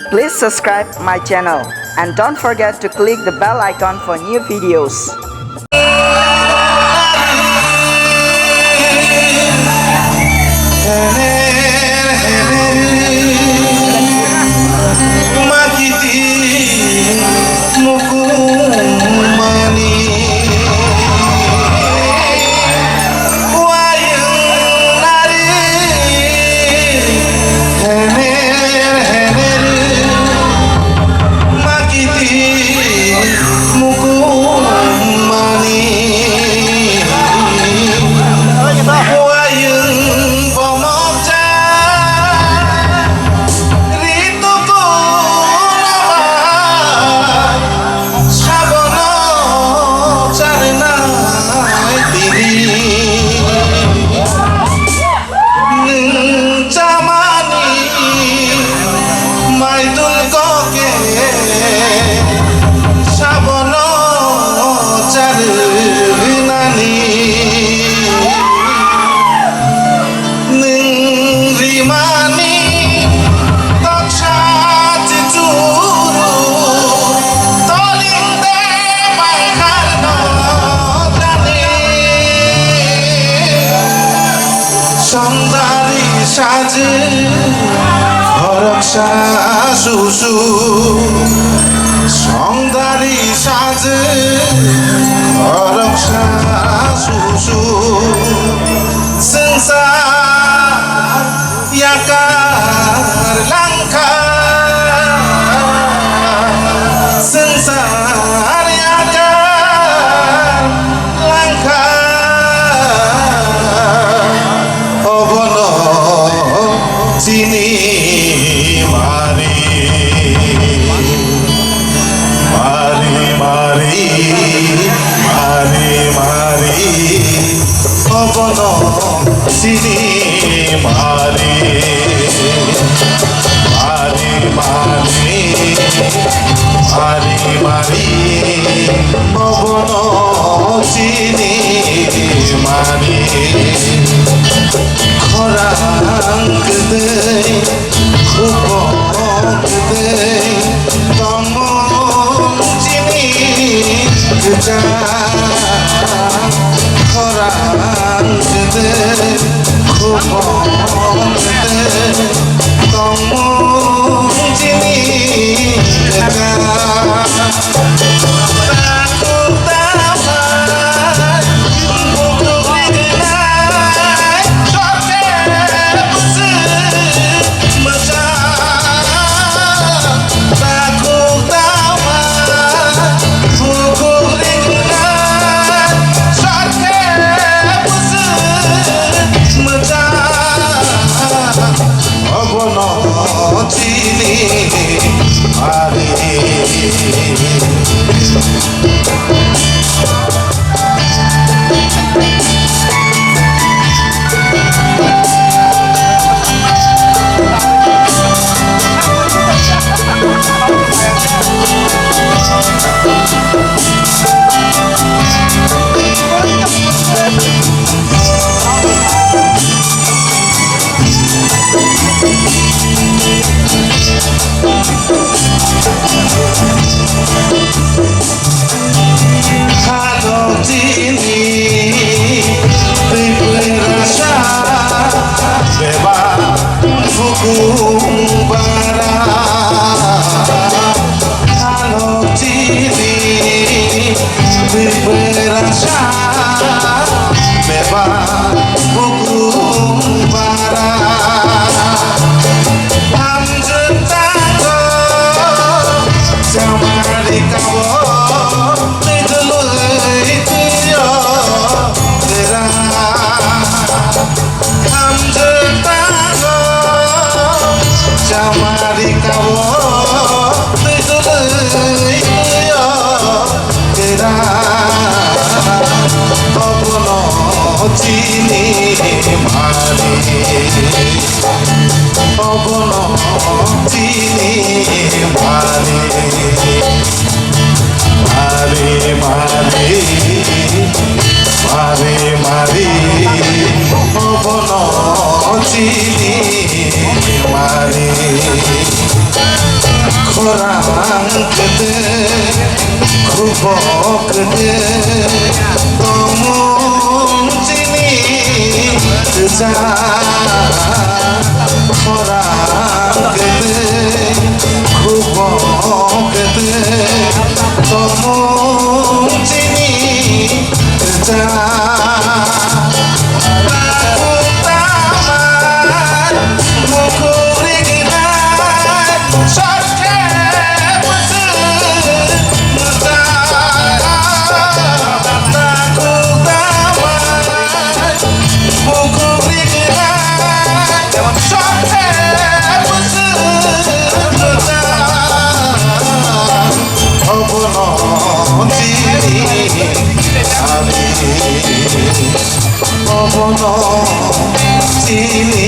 Please subscribe my channel and don't forget to click the bell icon for new videos. সাজে হরক্ষা সুসু সৌন্দর্য সাজে হরক্ষা সুসু সংসার याकार लंका संसार याकार लंका চিনি মারি মারি মারি মারি মারি অবন চিনি মারি মারি মারি মারি মারি অবন চিনি মারি খরাঙ্গ দে খুবক দে তম চিনি যা খরাঙ্গ দে খুবক দে তম চিনি যা চিনি মারি চিনি মারি পবন চিনি মারি মারি মারি মারি মারি পবন চিনি মারি খরাঙ্গতে খুবকতে তমন চিনি যা খরাঙ্গতে খুবকতে তমন চিনি যা চিনি